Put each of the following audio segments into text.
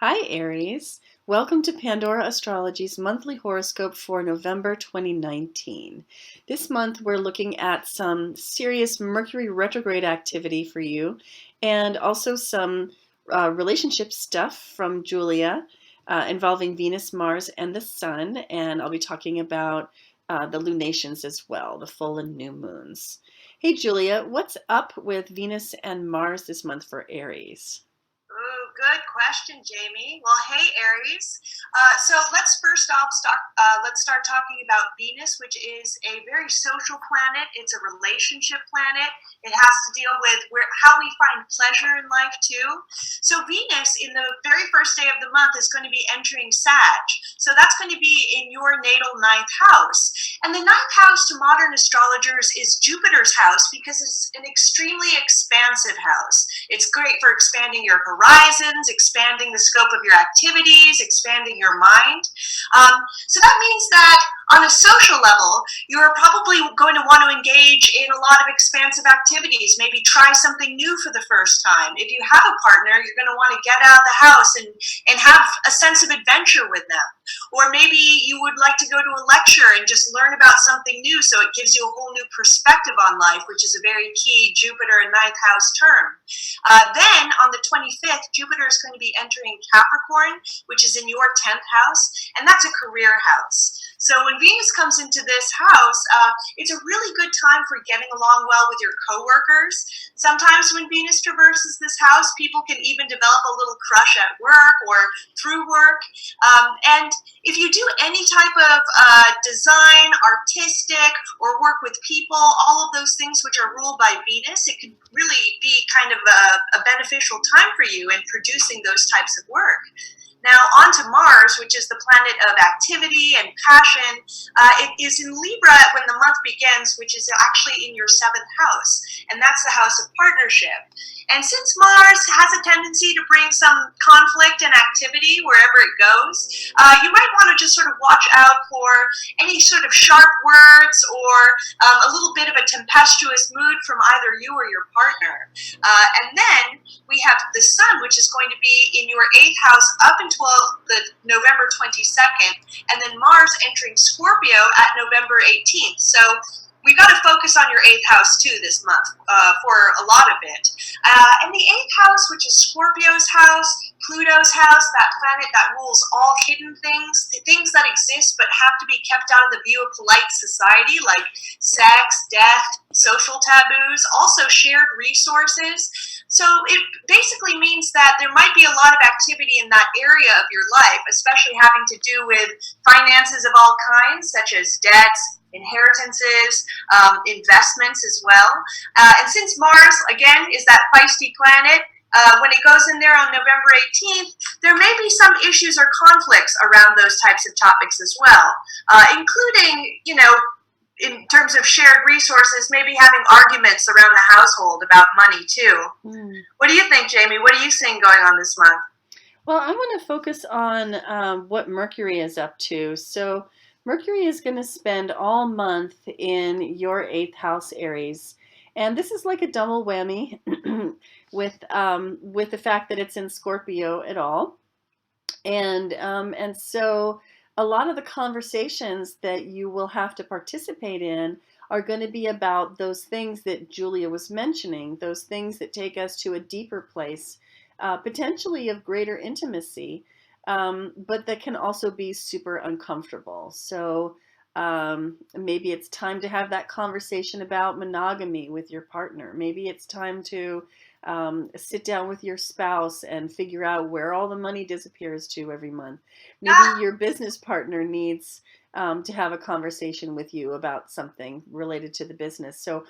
Hi, Aries. Welcome to Pandora Astrology's monthly horoscope for November 2019. This month, we're looking at some serious Mercury retrograde activity for you and also some relationship stuff from Julia involving Venus, Mars, and the Sun. And I'll be talking about the lunations as well, the full and new moons. Hey, Julia, what's up with Venus and Mars this month for Aries? Ooh, good question, Jamie. Well, hey, Aries. So let's start talking about Venus, which is a very social planet. It's a relationship planet. It has to deal with how we find pleasure in life too. So Venus, in the very first day of the month, is going to be entering Sag. So that's going to be in your natal ninth house. And the ninth house to modern astrologers is Jupiter's house because it's an extremely expansive house. It's great for expanding your horizons, expanding the scope of your activities, expanding your mind. So that means that on a social level, you're probably going to want to engage in a lot of expansive activities, maybe try something new for the first time. If you have a partner, you're going to want to get out of the house and have a sense of adventure with them. Or maybe you would like to go to a lecture and just learn about something new so it gives you a whole new perspective on life, which is a very key Jupiter and ninth house term. Then on the 25th, Jupiter is going to be entering Capricorn, which is in your 10th house, and that's a career house. So when Venus comes into this house, it's a really good time for getting along well with your coworkers. Sometimes when Venus traverses this house, people can even develop a little crush at work or through work. And if you do any type of design, artistic, or work with people, all of those things which are ruled by Venus, it could really be kind of a beneficial time for you in producing those types of work. Now, on to Mars, which is the planet of activity and passion. It is in Libra when the month begins, which is actually in your 7th house, and that's the house of partnership. And since Mars has a tendency to bring some conflict and activity wherever it goes, you might want to just sort of watch out for any sort of sharp words or a little bit of a tempestuous mood from either you or your partner. And then we have the Sun, which is going to be in your 8th house up until the November 22nd, and then Mars entering Scorpio at November 18th. So we've got to focus on your 8th house too this month for a lot of it. And the 8th house, which is Scorpio's house, Pluto's house, that planet that rules all hidden things, the things that exist but have to be kept out of the view of polite society, like sex, death, social taboos, also shared resources. So it basically means that there might be a lot of activity in that area of your life, especially having to do with finances of all kinds, such as debts, inheritances, investments as well. And since Mars, again, is that feisty planet, when it goes in there on November 18th, there may be some issues or conflicts around those types of topics as well, including, in terms of shared resources, maybe having arguments around the household about money too. What do you think, Jamie? What are you seeing going on this month? Well, I want to focus on what Mercury is up to. So, Mercury is going to spend all month in your 8th house, Aries. And this is like a double whammy with the fact that it's in Scorpio at all. And so a lot of the conversations that you will have to participate in are going to be about those things that Julia was mentioning, those things that take us to a deeper place, potentially of greater intimacy, but that can also be super uncomfortable. So maybe it's time to have that conversation about monogamy with your partner. Maybe it's time to sit down with your spouse and figure out where all the money disappears to every month. Maybe your business partner needs to have a conversation with you about something related to the business. So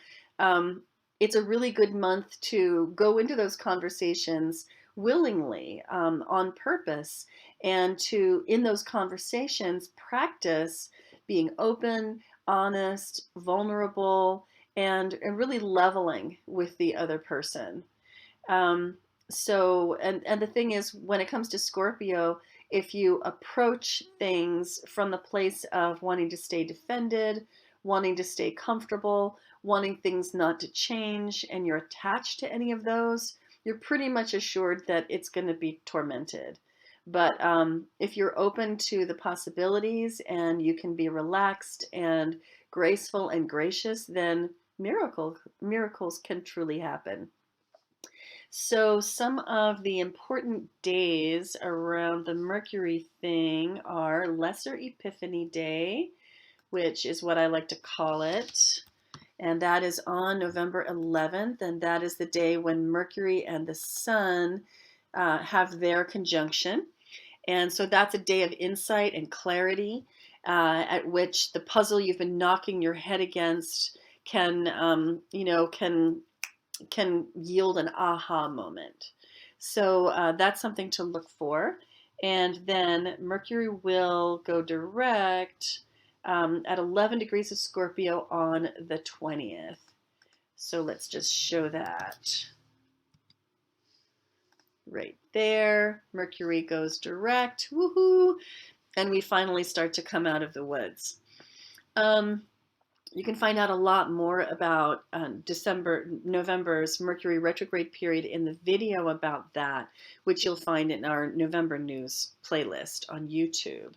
it's a really good month to go into those conversations willingly, on purpose, and to, in those conversations, practice being open, honest, vulnerable, and really leveling with the other person. And the thing is, when it comes to Scorpio, if you approach things from the place of wanting to stay defended, wanting to stay comfortable, wanting things not to change, and you're attached to any of those, you're pretty much assured that it's going to be tormented. But if you're open to the possibilities and you can be relaxed and graceful and gracious, then miracles can truly happen. So, some of the important days around the Mercury thing are Lesser Epiphany Day, which is what I like to call it. And that is on November 11th. And that is the day when Mercury and the Sun have their conjunction. And so that's a day of insight and clarity, at which the puzzle you've been knocking your head against can yield an aha moment. So that's something to look for. And then Mercury will go direct at 11 degrees of Scorpio on the 20th. So let's just show that right there. Mercury goes direct. Woohoo! And we finally start to come out of the woods. You can find out a lot more about November's Mercury retrograde period in the video about that, which you'll find in our November news playlist on YouTube.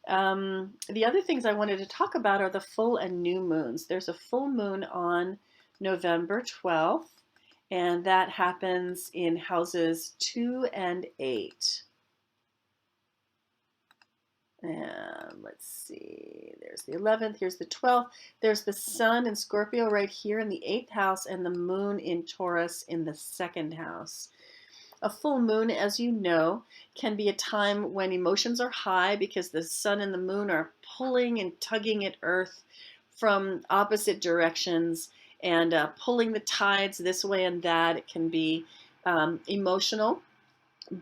The other things I wanted to talk about are the full and new moons. There's a full moon on November 12th, and that happens in houses 2 and 8. And let's see, there's the 11th, here's the 12th. There's the Sun in Scorpio right here in the 8th house and the Moon in Taurus in the 2nd house. A full moon, as you know, can be a time when emotions are high because the Sun and the Moon are pulling and tugging at Earth from opposite directions and pulling the tides this way and that. It can be emotional.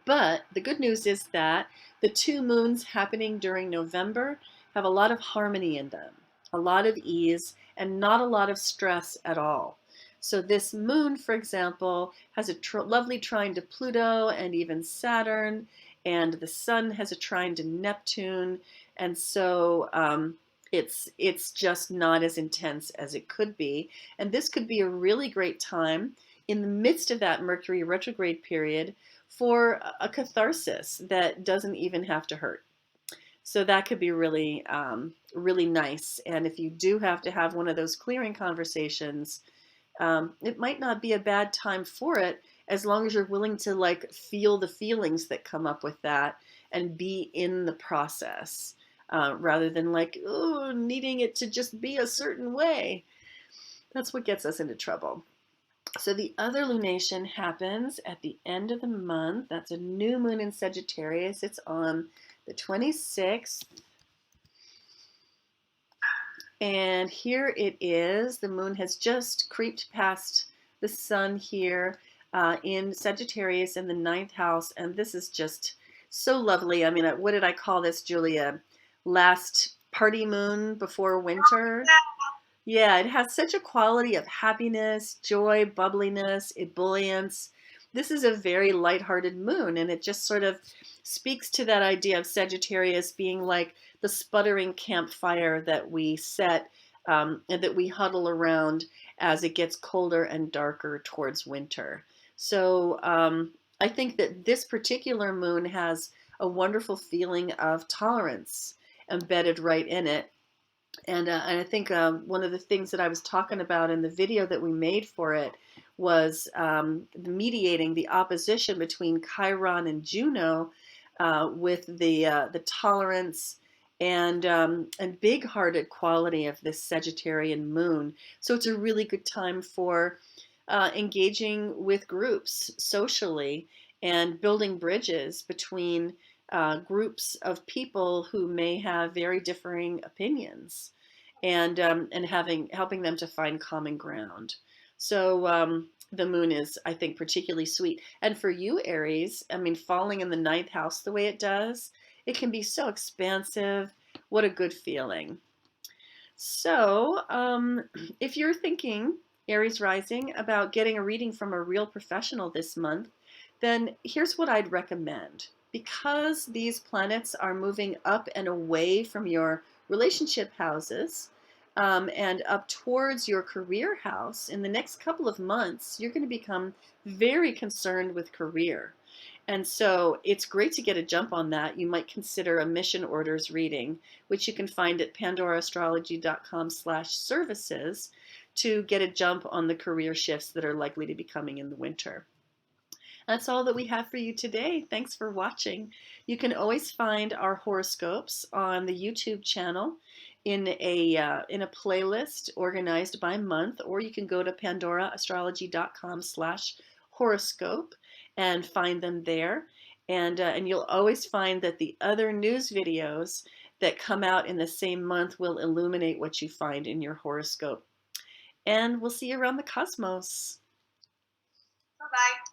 But the good news is that the two moons happening during November have a lot of harmony in them, a lot of ease, and not a lot of stress at all. So this moon, for example, has a lovely trine to Pluto and even Saturn, and the Sun has a trine to Neptune, and so it's just not as intense as it could be. And this could be a really great time in the midst of that Mercury retrograde period for a catharsis that doesn't even have to hurt. So that could be really, really nice. And if you do have to have one of those clearing conversations, it might not be a bad time for it, as long as you're willing to like feel the feelings that come up with that and be in the process, rather than like, oh, needing it to just be a certain way. That's what gets us into trouble. So the other lunation happens at the end of the month. That's a new moon in Sagittarius. It's on the 26th. And here it is. The moon has just creeped past the Sun here in Sagittarius in the 9th house. And this is just so lovely. I mean, what did I call this, Julia? Last party moon before winter? Yeah, it has such a quality of happiness, joy, bubbliness, ebullience. This is a very lighthearted moon, and it just sort of speaks to that idea of Sagittarius being like the sputtering campfire that we set and that we huddle around as it gets colder and darker towards winter. So I think that this particular moon has a wonderful feeling of tolerance embedded right in it. And I think one of the things that I was talking about in the video that we made for it was mediating the opposition between Chiron and Juno, with the tolerance and big-hearted quality of this Sagittarian moon. So it's a really good time for engaging with groups socially and building bridges between groups of people who may have very differing opinions, and helping them to find common ground. So the moon is, I think, particularly sweet. And for you, Aries, I mean, falling in the 9th house the way it does, it can be so expansive. What a good feeling. So if you're thinking, Aries rising, about getting a reading from a real professional this month, then here's what I'd recommend. Because these planets are moving up and away from your relationship houses, and up towards your career house, in the next couple of months, you're going to become very concerned with career. And so it's great to get a jump on that. You might consider a mission orders reading, which you can find at pandoraastrology.com/services to get a jump on the career shifts that are likely to be coming in the winter. That's all that we have for you today. Thanks for watching. You can always find our horoscopes on the YouTube channel in a playlist organized by month, or you can go to pandoraastrology.com/horoscope and find them there. And you'll always find that the other news videos that come out in the same month will illuminate what you find in your horoscope. And we'll see you around the cosmos. Bye bye.